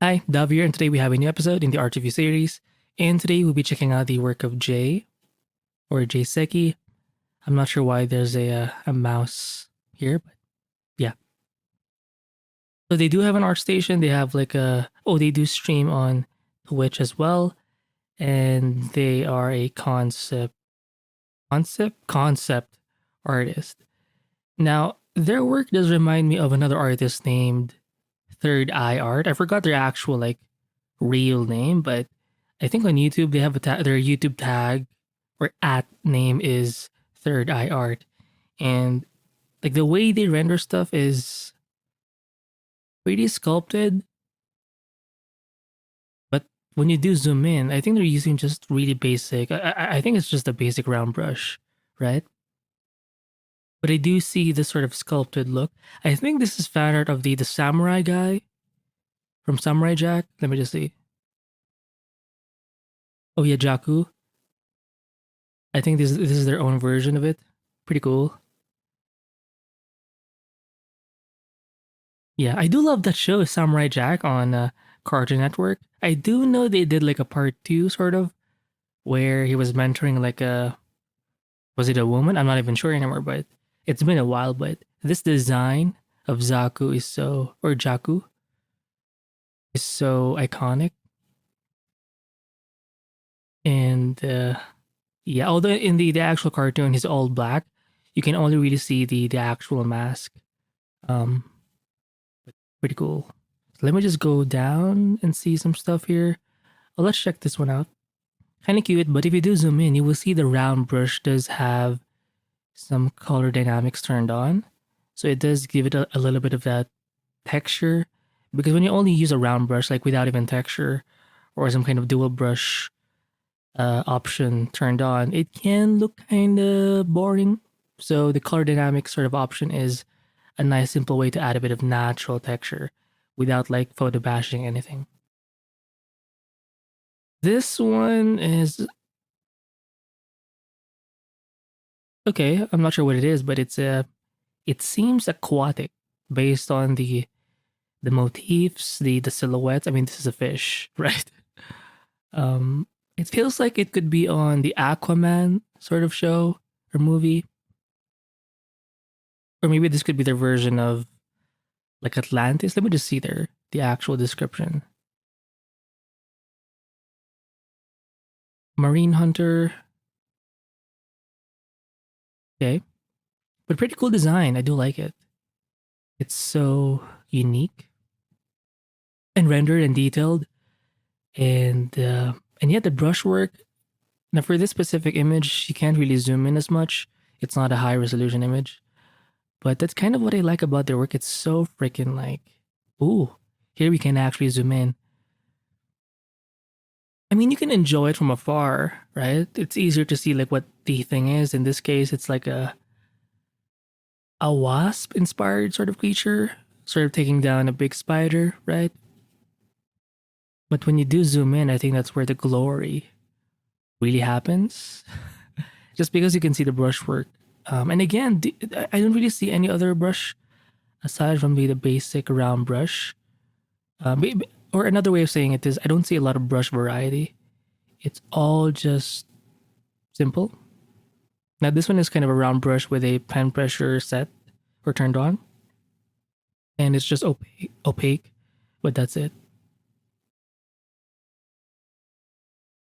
Hi, Dav here, and today we have a new episode in the Art Review series. And today we'll be checking out the work of Jay, or jaesekki. I'm not sure why there's a mouse here, but yeah. So they do have an art station. They have they do stream on Twitch as well, and they are a concept artist. Now their work does remind me of another artist named ThirdeyeArt. I forgot their actual real name, but I think on YouTube they have their YouTube tag or at name is ThirdeyeArt, and like the way they render stuff is pretty sculpted. But when you do zoom in, I think they're using just really basic. I think it's just a basic round brush, right? But I do see this sort of sculpted look. I think this is fan art of the samurai guy from Samurai Jack. Let me just see. Oh yeah, Jaku. I think this is their own version of it. Pretty cool. Yeah, I do love that show, Samurai Jack, on Cartoon Network. I do know they did like a part two, sort of, where he was mentoring was it a woman? I'm not even sure anymore, but it's been a while. But this design of Jaku is so iconic. And yeah, although in the actual cartoon he's all black, you can only really see the actual mask. Um, Pretty cool. So let me just go down and see some stuff here. Oh, let's check this one out. Kind of cute, but if you do zoom in, you will see the round brush does have some color dynamics turned on. So it does give it a little bit of that texture. Because when you only use a round brush, like without even texture or some kind of dual brush option turned on, it can look kind of boring. So the color dynamics sort of option is a nice simple way to add a bit of natural texture without like photo bashing anything. This one is okay. I'm not sure what it is, but it seems aquatic based on the motifs, the silhouettes. I mean, this is a fish, right? Um, it feels like it could be on the Aquaman sort of show or movie, or maybe this could be their version of like Atlantis. Let me just see the actual description. Marine hunter. Okay, but pretty cool design. I do like it. It's so unique and rendered and detailed, and yet the brushwork. Now for this specific image, you can't really zoom in as much. It's not a high resolution image, but that's kind of what I like about their work. It's so freaking ooh, here we can actually zoom in. I mean, you can enjoy it from afar, right? It's easier to see like what the thing is. In this case, it's like a wasp inspired sort of creature, sort of taking down a big spider, right? But when you do zoom in, I think that's where the glory really happens. Just because you can see the brushwork. And again, I don't really see any other brush aside from the basic round brush. Or another way of saying it is, I don't see a lot of brush variety. It's all just simple. Now, this one is kind of a round brush with a pen pressure set or turned on. And it's just opaque, but that's it.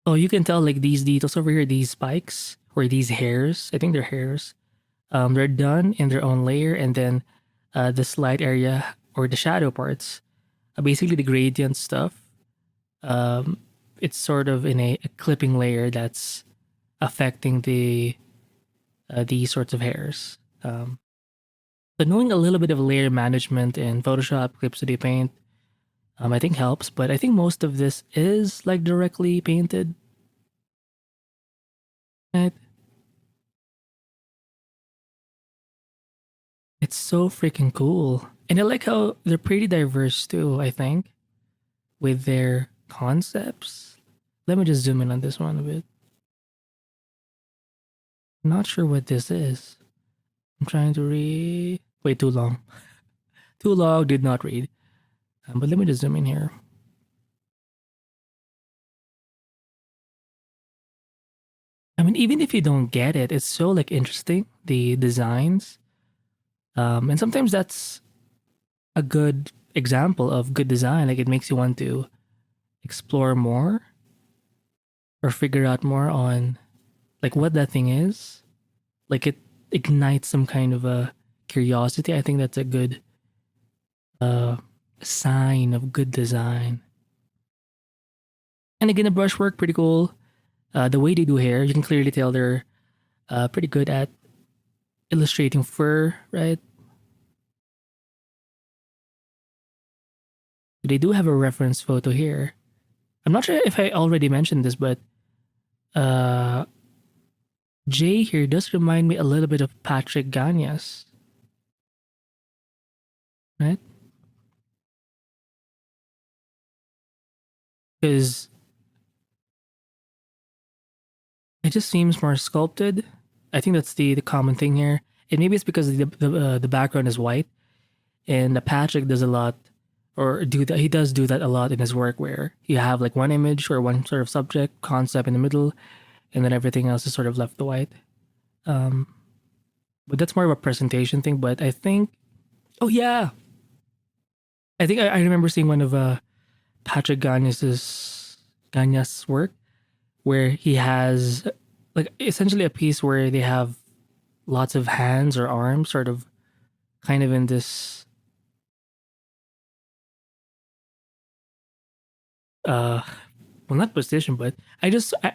Oh, you can tell like these details over here, these spikes or these hairs. I think they're hairs. They're done in their own layer, and then the slide area or the shadow parts, basically the gradient stuff. Um, it's sort of in a clipping layer that's affecting these sorts of hairs. But knowing a little bit of layer management in Photoshop, Clip Studio Paint, I think helps. But I think most of this is like directly painted. Right? It's so freaking cool. And I like how they're pretty diverse too, I think, with their concepts. Let me just zoom in on this one a bit. Not sure what this is. I'm trying to read. Wait, too long. Too long, did not read. But let me just zoom in here. I mean, even if you don't get it, it's so like interesting, the designs. And sometimes that's a good example of good design. Like it makes you want to explore more or figure out more on like what that thing is. Like it ignites some kind of a curiosity. I think that's a good uh sign of good design. And again, the brushwork pretty cool. The way they do hair, you can clearly tell they're pretty good at illustrating fur, right? They do have a reference photo here. I'm not sure if I already mentioned this, but uh, Jay here does remind me a little bit of Patrick Ganas, right? Because it just seems more sculpted. I think that's the common thing here. And maybe it's because the background is white, and the Patrick does a lot, or do that. He does do that a lot in his work, where you have like one image or one sort of subject concept in the middle, and then everything else is sort of left white. Um, but that's more of a presentation thing. But I think, oh yeah, I think I remember seeing one of Patrick Gagna's work where he has like essentially a piece where they have lots of hands or arms, sort of kind of in this uh well, not position, but I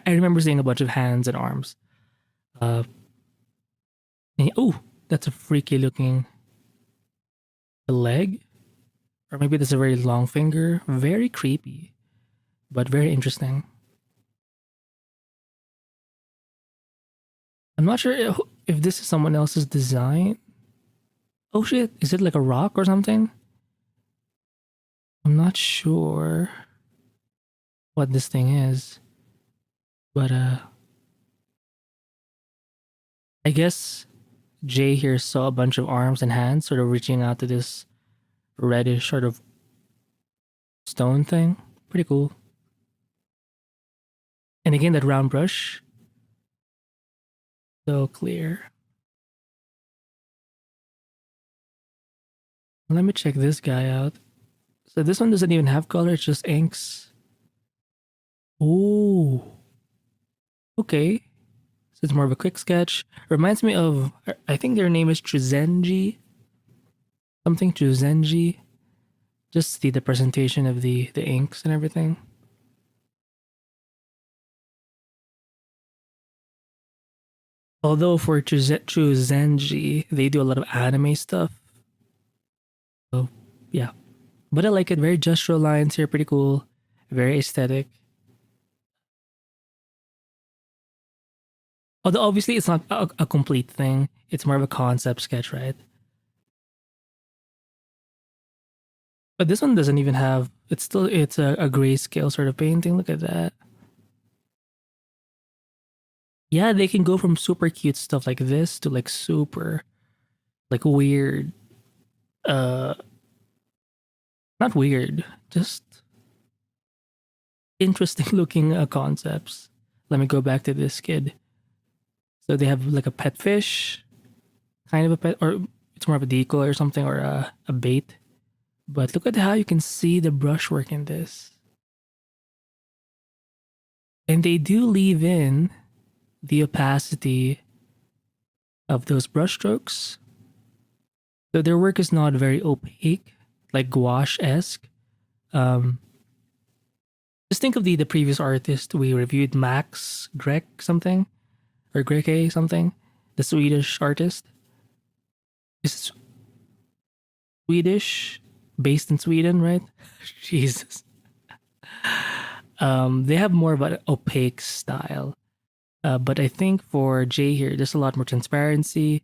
remember seeing a bunch of hands and arms. Uh, oh, that's a freaky looking leg, or maybe that's a very long finger. Very creepy, but very interesting. I'm not sure if this is someone else's design. Oh shit, is it like a rock or something? I'm not sure what this thing is, but I guess Jay here saw a bunch of arms and hands sort of reaching out to this reddish sort of stone thing. Pretty cool. And again, that round brush, so clear. Let me check this guy out. So this one doesn't even have color, it's just inks. Oh, okay. So it's more of a quick sketch. Reminds me of, I think their name is Chuzenji. Something Chuzenji. Just see the presentation of the inks and everything. Although for Chuzenji, they do a lot of anime stuff. So yeah. But I like it. Very gestural lines here, pretty cool. Very aesthetic. Although obviously it's not a complete thing. It's more of a concept sketch, right? But this one doesn't even have, it's a grayscale sort of painting. Look at that. Yeah, they can go from super cute stuff like this to like super like weird uh not weird, just interesting looking concepts. Let me go back to this kid. So they have like a pet fish, kind of a pet, or it's more of a decoy or something, or a bait. But look at how you can see the brushwork in this. And they do leave in the opacity of those brushstrokes. So their work is not very opaque, like gouache-esque. Um, just think of the previous artist we reviewed, Max Grek something, or Greke something, the Swedish artist. Is Swedish, based in Sweden, right? Jesus. They have more of an opaque style. But I think for Jay here, there's a lot more transparency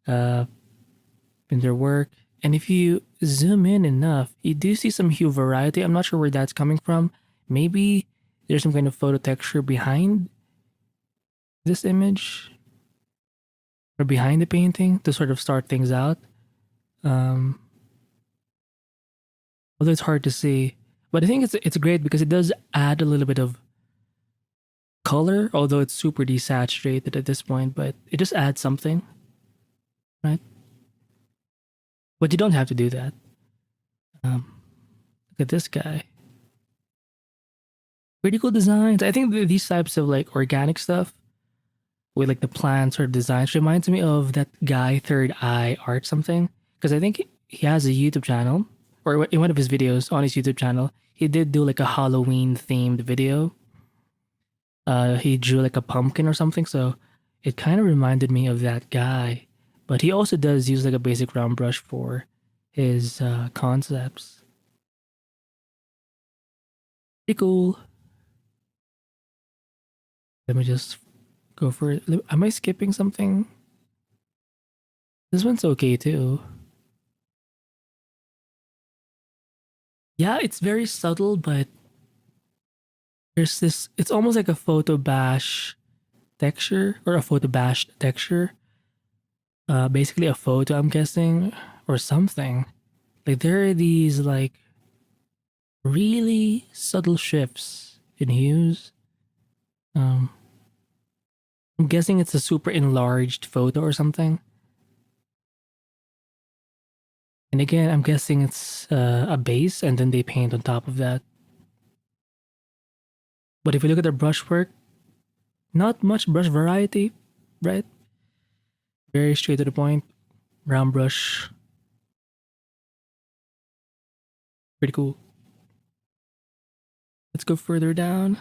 uh, in their work. And if you zoom in enough, you do see some hue variety. I'm not sure where that's coming from. Maybe there's some kind of photo texture behind this image or behind the painting to sort of start things out. Um, Although it's hard to see, but I think it's great because it does add a little bit of color, although it's super desaturated at this point, but it just adds something, right? But you don't have to do that. Look at this guy. Pretty cool designs. I think these types of like organic stuff with like the plants or designs reminds me of that guy ThirdeyeArt something, because I think he has a YouTube channel, or in one of his videos on his YouTube channel he did do like a Halloween themed video. He drew like a pumpkin or something, so it kind of reminded me of that guy. But he also does use like a basic round brush for his concepts. Pretty cool. Let me just go for it. Am I skipping something? This one's okay too. Yeah, it's very subtle, but there's this, it's almost like a photo bash texture or a photo bash texture. Basically a photo, I'm guessing, or something. Like there are these like really subtle shifts in hues. Um, I'm guessing it's a super enlarged photo or something. And again, I'm guessing it's a base and then they paint on top of that. But if you look at the brushwork, not much brush variety, right? Very straight to the point. Round brush. Pretty cool. Let's go further down.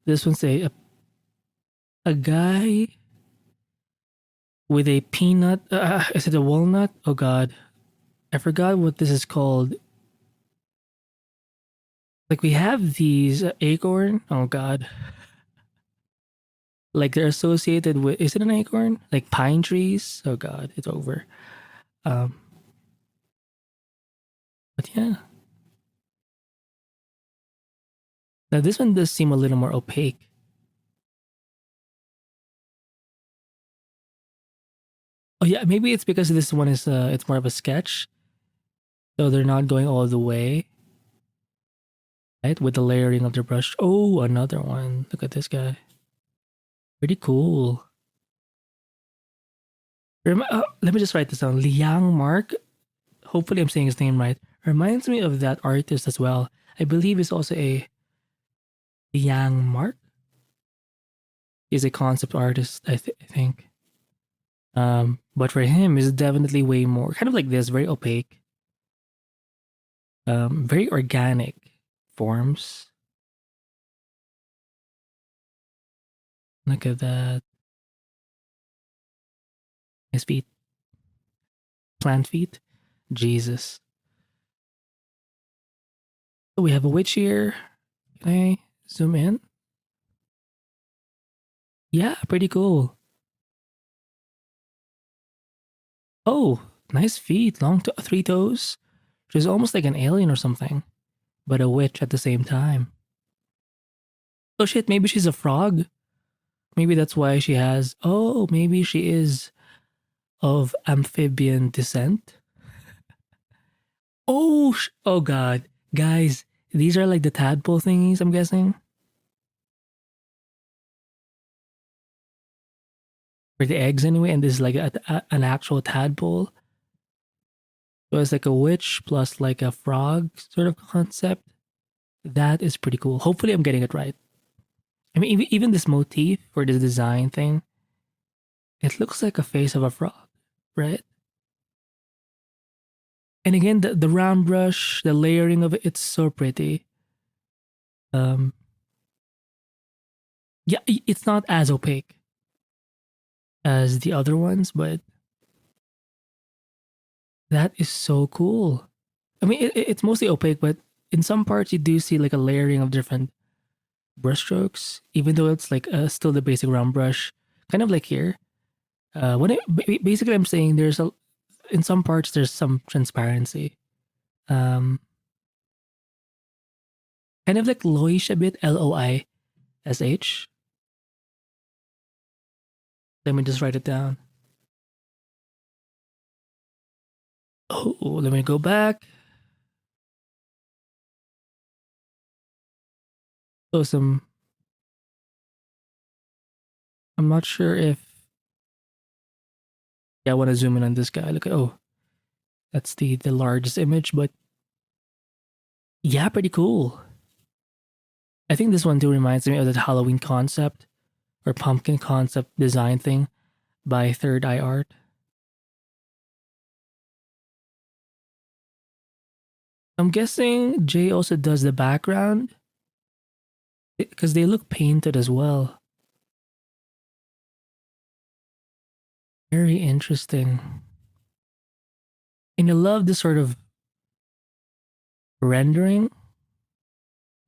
This one's a guy with a peanut. Is it a walnut? Oh god. I forgot what this is called. Like we have these acorn. Oh god. Like they're associated with, is it an acorn? Like pine trees? Oh god, it's over. Um but yeah. Now this one does seem a little more opaque. Oh yeah, maybe it's because this one is it's more of a sketch. So they're not going all the way, right? With the layering of the brush. Oh, another one. Look at this guy. Pretty cool. Let me just write this down. Liang Mark. Hopefully I'm saying his name right. Reminds me of that artist as well. I believe he's also a Liang Mark. He's a concept artist, I think. But for him, it's definitely way more kind of like this, very opaque, very organic forms. Look at that. His feet, plant feet. Jesus. So we have a witch here. Can I zoom in? Yeah, pretty cool. Oh, nice feet, long three toes. She's almost like an alien or something, but a witch at the same time. Oh shit, maybe she's a frog. Maybe that's why she has. Oh, maybe she is of amphibian descent. Oh, oh god, guys, these are like the tadpole thingies. I'm guessing, or the eggs anyway. And this is like an actual tadpole. So it's like a witch plus like a frog sort of concept. That is pretty cool. Hopefully, I'm getting it right. I mean, even this motif or this design thing, it looks like a face of a frog, right? And again, the round brush, the layering of it, it's so pretty. Um, yeah, it's not as opaque as the other ones, but that is so cool. I mean, it's mostly opaque, but in some parts you do see like a layering of different brushstrokes, even though it's like still the basic round brush, kind of like here. Basically, I'm saying there's a in some parts there's some transparency, um, kind of like Loish a bit, Loish. Let me just write it down. Oh, let me go back. So some I'm not sure if I want to zoom in on this guy. Look at, oh, that's the largest image, but yeah, pretty cool. I think this one too reminds me of the Halloween concept or pumpkin concept design thing by ThirdeyeArt. I'm guessing Jay also does the background because they look painted as well. Very interesting. And I love this sort of rendering.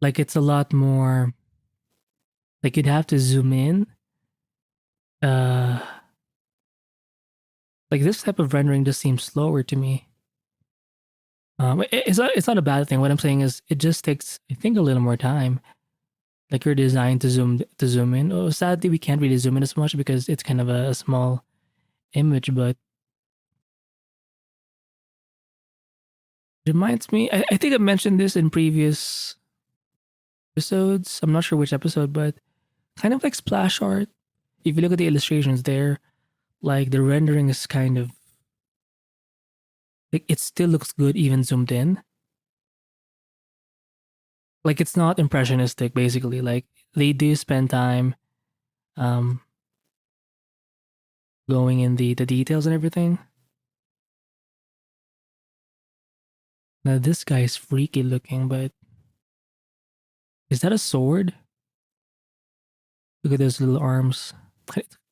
Like it's a lot more like you'd have to zoom in. Uh like this type of rendering just seems slower to me. It's not a bad thing. What I'm saying is it just takes I think a little more time. Like you're designed to zoom in. Oh, sadly we can't really zoom in as much because it's kind of a small image, but it reminds me I think I mentioned this in previous episodes. I'm not sure which episode, but kind of like splash art. If you look at the illustrations there, like the rendering is kind of like it still looks good even zoomed in. Like it's not impressionistic basically. Like they do spend time um going in the details and everything. Now this guy's freaky looking, but is that a sword? Look at those little arms.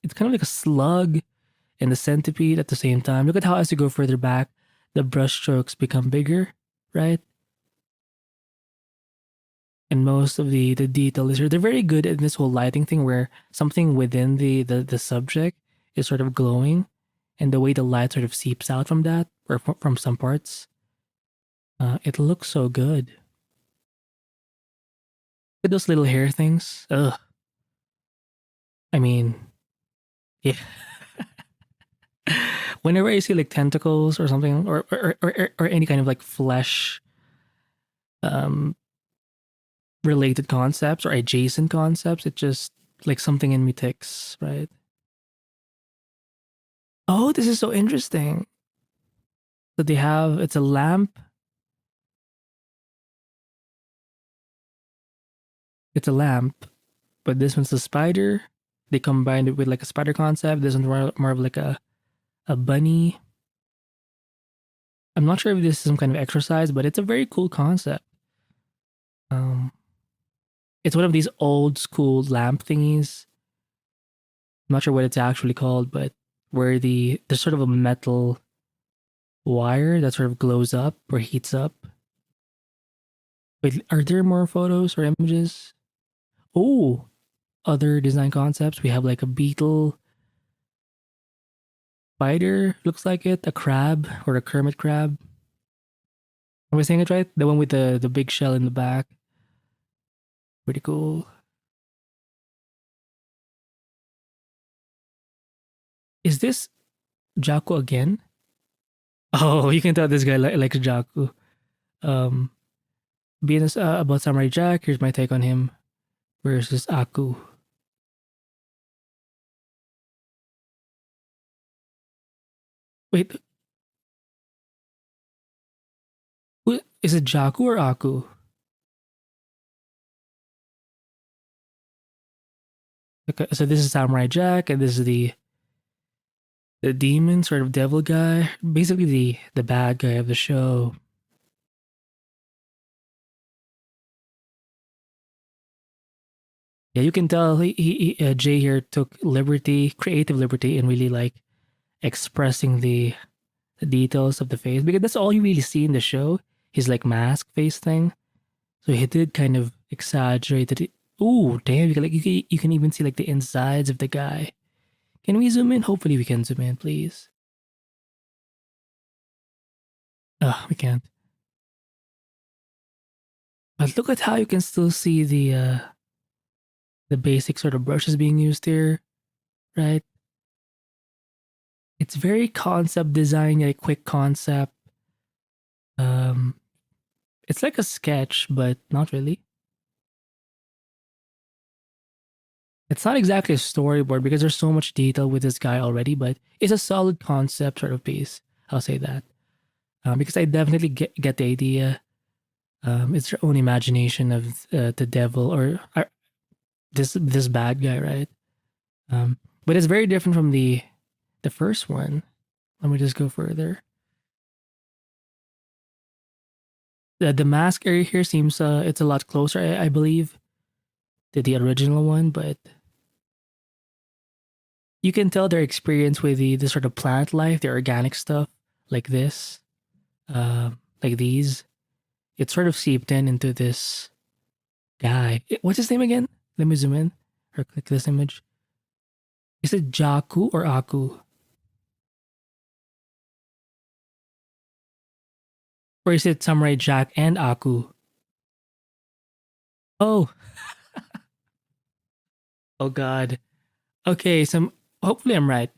It's kind of like a slug and the centipede at the same time. Look at how as you go further back, the brush strokes become bigger, right? And most of the detail is here. They're very good at this whole lighting thing where something within the subject is sort of glowing and the way the light sort of seeps out from that or from some parts. It looks so good. Look at those little hair things. Ugh. I mean, yeah. Whenever I see like tentacles or something or any kind of like flesh um related concepts or adjacent concepts, it just like something in me ticks, right? Oh, this is so interesting. So they have it's a lamp. It's a lamp, but this one's a spider. They combined it with like a spider concept. This one's more of like a bunny. I'm not sure if this is some kind of exercise, but it's a very cool concept. Um, it's one of these old school lamp thingies. I'm not sure what it's actually called, but where there's sort of a metal wire that sort of glows up or heats up. Wait, are there more photos or images? Oh, other design concepts. We have like a beetle spider, looks like it, a crab or a Kermit crab. Am I saying it right? The one with the big shell in the back. Pretty cool. Is this Jaco again? Oh, you can tell this guy likes Jaco. Um, being about Samurai Jack, here's my take on him versus Aku. Wait, is it Jaku or Aku? Okay, so this is Samurai Jack, and this is the demon sort of devil guy, basically the bad guy of the show. Yeah, you can tell Jay here took creative liberty, in really like expressing the details of the face because that's all you really see in the show. His like mask face thing. So he did kind of exaggerate it. Ooh, damn! You can even see like the insides of the guy. Can we zoom in? Hopefully, we can zoom in, please. Oh, we can't. But look at how you can still see the basic sort of brushes being used here, right? It's very concept design, like quick concept. Um, it's like a sketch, but not really. It's not exactly a storyboard because there's so much detail with this guy already, but it's a solid concept sort of piece. I'll say that. Because I definitely get the idea. It's your own imagination of the devil or this bad guy, right? But it's very different from the first one. Let me just go further. The mask area here seems it's a lot closer, I believe, to the original one, but you can tell their experience with the sort of plant life, the organic stuff like this, like these. It sort of seeped into this guy. What's his name again? Let me zoom in or click this image. Is it Jaku or Aku? Or is it Samurai Jack and Aku? Oh, oh God. Okay, so hopefully I'm right.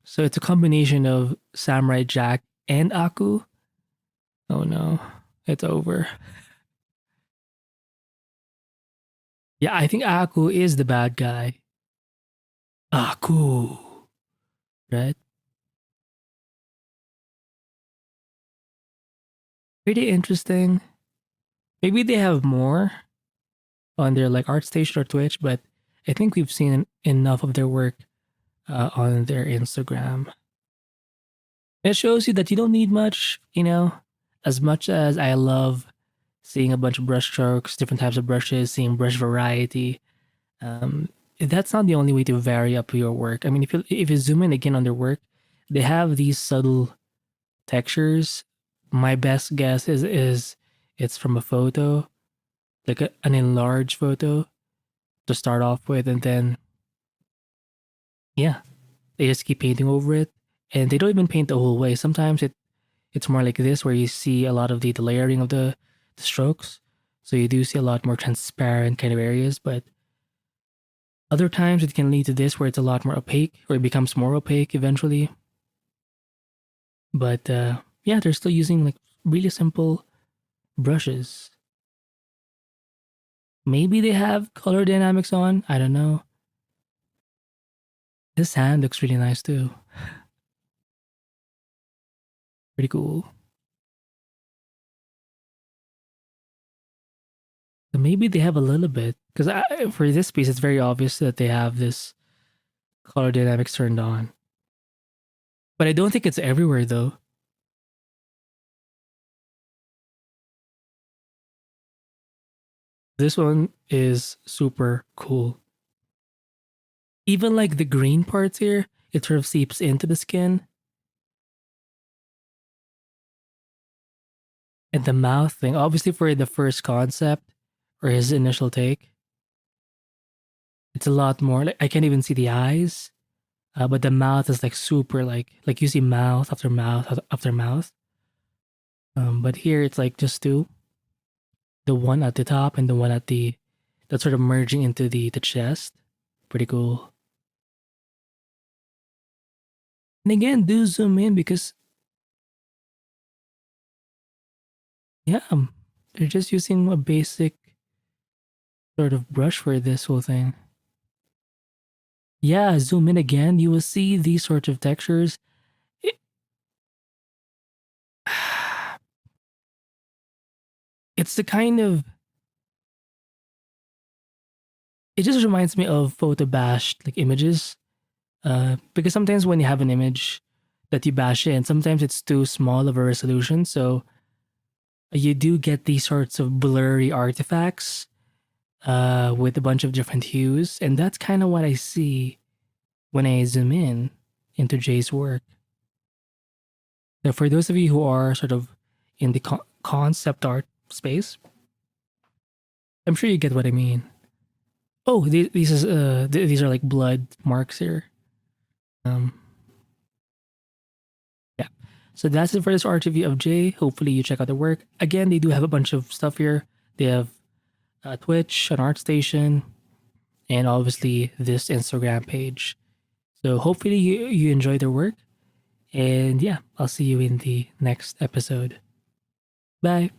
So it's a combination of Samurai Jack and Aku. Oh no, it's over. Yeah, I think Aku is the bad guy. Aku, right? Pretty interesting. Maybe they have more on their like ArtStation or Twitch, but I think we've seen enough of their work on their Instagram. It shows you that you don't need much, you know, as much as I love seeing a bunch of brush strokes, different types of brushes, seeing brush variety. Um, that's not the only way to vary up your work. I mean, if you zoom in again on their work, they have these subtle textures. My best guess is it's from a photo, like an enlarged photo to start off with, and then yeah, they just keep painting over it, and they don't even paint the whole way. Sometimes it's more like this, where you see a lot of the layering of the strokes, so you do see a lot more transparent kind of areas. But other times it can lead to this, where it's a lot more opaque, or it becomes more opaque eventually. But yeah, they're still using like really simple brushes. Maybe they have color dynamics on. I don't know. This hand looks really nice too. Pretty cool. So maybe they have a little bit because for this piece, it's very obvious that they have this color dynamics turned on. But I don't think it's everywhere though. This one is super cool. Even like the green parts here, it sort of seeps into the skin. And the mouth thing, obviously for the first concept or his initial take, it's a lot more like I can't even see the eyes. But the mouth is like super like you see mouth after mouth after mouth. But here it's like just two, the one at the top and the one at the that's sort of merging into the chest. Pretty cool. And again, do zoom in because yeah, they're just using a basic sort of brush for this whole thing. Yeah, zoom in again, you will see these sorts of textures. It, it's the kind of it just reminds me of photo bashed like images. Because sometimes when you have an image that you bash in, sometimes it's too small of a resolution, so you do get these sorts of blurry artifacts with a bunch of different hues, and that's kind of what I see when I zoom in into Jay's work. So for those of you who are sort of in the concept art space, I'm sure you get what I mean. Oh, these are like blood marks here. Um, yeah. So that's it for this art review of Jay. Hopefully you check out their work. Again, they do have a bunch of stuff here. They have Twitch, an ArtStation, and obviously this Instagram page. So hopefully you enjoy their work. And yeah, I'll see you in the next episode. Bye.